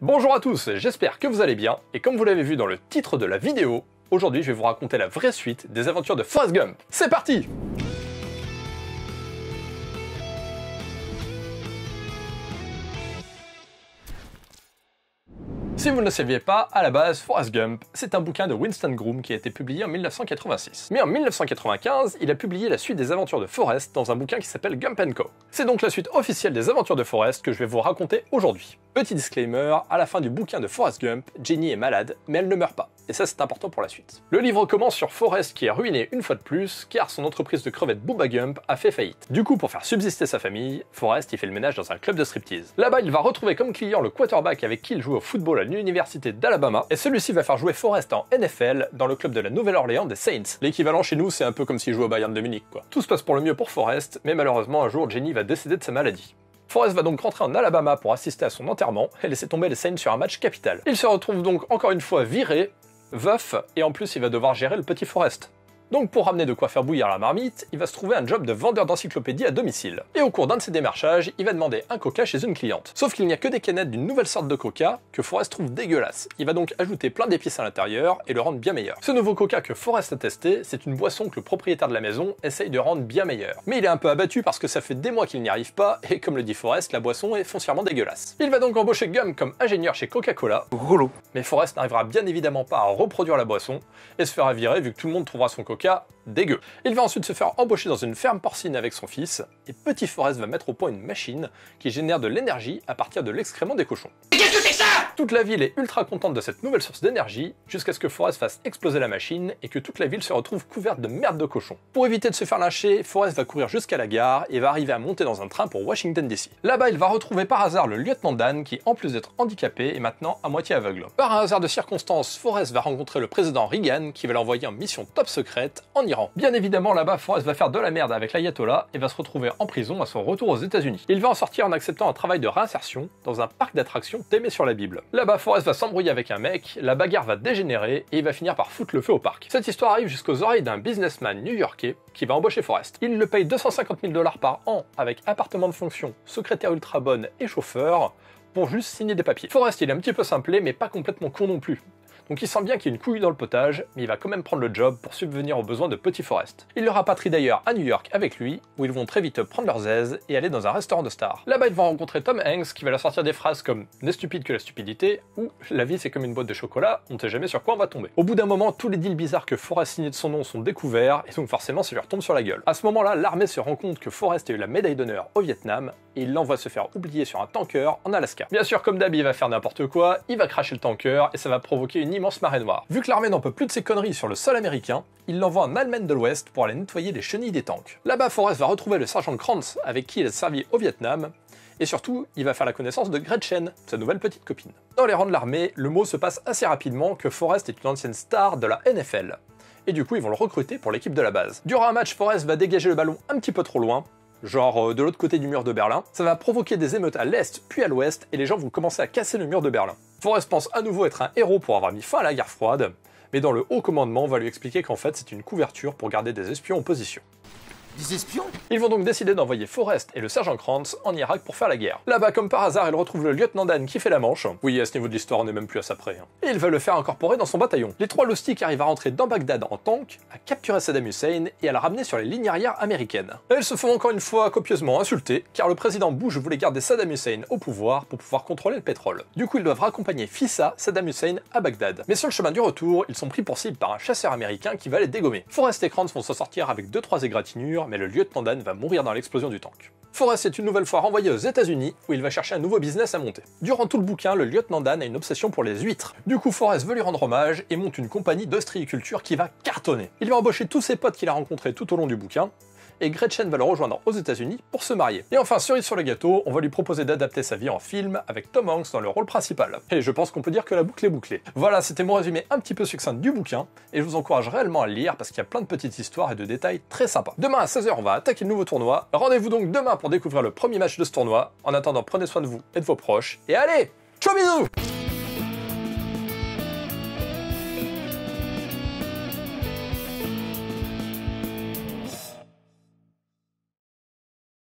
Bonjour à tous, j'espère que vous allez bien, et comme vous l'avez vu dans le titre de la vidéo, aujourd'hui je vais vous raconter la vraie suite des aventures de Forrest Gump. C'est parti! Si vous ne le saviez pas, à la base, Forrest Gump, c'est un bouquin de Winston Groom qui a été publié en 1986. Mais en 1995, il a publié la suite des aventures de Forrest dans un bouquin qui s'appelle Gump & Co. C'est donc la suite officielle des aventures de Forrest que je vais vous raconter aujourd'hui. Petit disclaimer, à la fin du bouquin de Forrest Gump, Jenny est malade, mais elle ne meurt pas. Et ça c'est important pour la suite. Le livre commence sur Forrest qui est ruiné une fois de plus, car son entreprise de crevettes Bubba Gump a fait faillite. Du coup, pour faire subsister sa famille, Forrest il fait le ménage dans un club de striptease. Là-bas, il va retrouver comme client le quarterback avec qui il joue au football à l'université d'Alabama, et celui-ci va faire jouer Forrest en NFL dans le club de la Nouvelle-Orléans des Saints. L'équivalent chez nous, c'est un peu comme s'il jouait au Bayern de Munich, quoi. Tout se passe pour le mieux pour Forrest, mais malheureusement un jour Jenny va décéder de sa maladie. Forrest va donc rentrer en Alabama pour assister à son enterrement et laisser tomber les Saints sur un match capital. Il se retrouve donc encore une fois viré, veuf, et en plus il va devoir gérer le petit Forrest. Donc pour ramener de quoi faire bouillir la marmite, il va se trouver un job de vendeur d'encyclopédie à domicile. Et au cours d'un de ses démarchages, il va demander un coca chez une cliente. Sauf qu'il n'y a que des canettes d'une nouvelle sorte de coca que Forrest trouve dégueulasse. Il va donc ajouter plein d'épices à l'intérieur et le rendre bien meilleur. Ce nouveau coca que Forrest a testé, c'est une boisson que le propriétaire de la maison essaye de rendre bien meilleure. Mais il est un peu abattu parce que ça fait des mois qu'il n'y arrive pas, et comme le dit Forrest, la boisson est foncièrement dégueulasse. Il va donc embaucher Gump comme ingénieur chez Coca-Cola. Relou. Mais Forrest n'arrivera bien évidemment pas à reproduire la boisson, et se fera virer vu que tout le monde trouvera son coca dégueu. Il va ensuite se faire embaucher dans une ferme porcine avec son fils, et petit Forrest va mettre au point une machine qui génère de l'énergie à partir de l'excrément des cochons. Qu'est-ce que c'est que ça? Toute la ville est ultra contente de cette nouvelle source d'énergie, jusqu'à ce que Forrest fasse exploser la machine et que toute la ville se retrouve couverte de merde de cochons. Pour éviter de se faire lyncher, Forrest va courir jusqu'à la gare et va arriver à monter dans un train pour Washington DC. Là-bas, il va retrouver par hasard le lieutenant Dan qui, en plus d'être handicapé, est maintenant à moitié aveugle. Par un hasard de circonstances, Forrest va rencontrer le président Reagan qui va l'envoyer en mission top secrète en Iran. Bien évidemment, là-bas, Forrest va faire de la merde avec l'ayatollah et va se retrouver en prison à son retour aux États-Unis. Il va en sortir en acceptant un travail de réinsertion dans un parc d'attractions thêmé sur la Bible. Là-bas, Forrest va s'embrouiller avec un mec, la bagarre va dégénérer et il va finir par foutre le feu au parc. Cette histoire arrive jusqu'aux oreilles d'un businessman new-yorkais qui va embaucher Forrest. Il le paye 250 000 $ par an avec appartement de fonction, secrétaire ultra bonne et chauffeur pour juste signer des papiers. Forrest, il est un petit peu simplé mais pas complètement con non plus. Donc il sent bien qu'il y a une couille dans le potage, mais il va quand même prendre le job pour subvenir aux besoins de petit Forrest. Il le rapatrie d'ailleurs à New York avec lui, où ils vont très vite prendre leurs aises et aller dans un restaurant de stars. Là-bas, ils vont rencontrer Tom Hanks qui va leur sortir des phrases comme « N'est stupide que la stupidité » ou « La vie c'est comme une boîte de chocolat, on ne sait jamais sur quoi on va tomber ». Au bout d'un moment, tous les deals bizarres que Forrest signait de son nom sont découverts, et donc forcément ça lui retombe sur la gueule. À ce moment-là, l'armée se rend compte que Forrest a eu la médaille d'honneur au Vietnam, et il l'envoie se faire oublier sur un tanker en Alaska. Bien sûr, comme d'hab, il va faire n'importe quoi, il va cracher le tanker, et ça va provoquer une immense marée noire. Vu que l'armée n'en peut plus de ces conneries sur le sol américain, il l'envoie en Allemagne de l'Ouest pour aller nettoyer les chenilles des tanks. Là-bas, Forrest va retrouver le sergent Krantz avec qui il a servi au Vietnam, et surtout, il va faire la connaissance de Gretchen, sa nouvelle petite copine. Dans les rangs de l'armée, le mot se passe assez rapidement que Forrest est une ancienne star de la NFL, et du coup ils vont le recruter pour l'équipe de la base. Durant un match, Forrest va dégager le ballon un petit peu trop loin, genre de l'autre côté du mur de Berlin. Ça va provoquer des émeutes à l'est puis à l'ouest, et les gens vont commencer à casser le mur de Berlin. Forrest pense à nouveau être un héros pour avoir mis fin à la guerre froide, mais dans le haut commandement, on va lui expliquer qu'en fait c'est une couverture pour garder des espions en position. Des espions? Ils vont donc décider d'envoyer Forrest et le sergent Krantz en Irak pour faire la guerre. Là-bas, comme par hasard, il retrouve le lieutenant Dan qui fait la manche. Oui, à ce niveau de l'histoire, on n'est même plus à ça près. Et il va le faire incorporer dans son bataillon. Les trois loustiques arrivent à rentrer dans Bagdad en tank, à capturer Saddam Hussein et à la ramener sur les lignes arrières américaines. Et ils se font encore une fois copieusement insulter, car le président Bush voulait garder Saddam Hussein au pouvoir pour pouvoir contrôler le pétrole. Du coup, ils doivent raccompagner Fissa, Saddam Hussein, à Bagdad. Mais sur le chemin du retour, ils sont pris pour cible par un chasseur américain qui va les dégommer. Forrest et Krantz vont s'en sortir avec 2-3 égratignures, mais le lieutenant Dan va mourir dans l'explosion du tank. Forrest est une nouvelle fois renvoyé aux États-Unis où il va chercher un nouveau business à monter. Durant tout le bouquin, le lieutenant Dan a une obsession pour les huîtres. Du coup, Forrest veut lui rendre hommage et monte une compagnie d'ostréiculture qui va cartonner. Il va embaucher tous ses potes qu'il a rencontrés tout au long du bouquin, et Gretchen va le rejoindre aux États-Unis pour se marier. Et enfin, cerise sur le gâteau, on va lui proposer d'adapter sa vie en film avec Tom Hanks dans le rôle principal. Et je pense qu'on peut dire que la boucle est bouclée. Voilà, c'était mon résumé un petit peu succinct du bouquin, et je vous encourage réellement à le lire parce qu'il y a plein de petites histoires et de détails très sympas. Demain à 16h, on va attaquer le nouveau tournoi. Rendez-vous donc demain pour découvrir le premier match de ce tournoi. En attendant, prenez soin de vous et de vos proches, et allez, ciao bisous!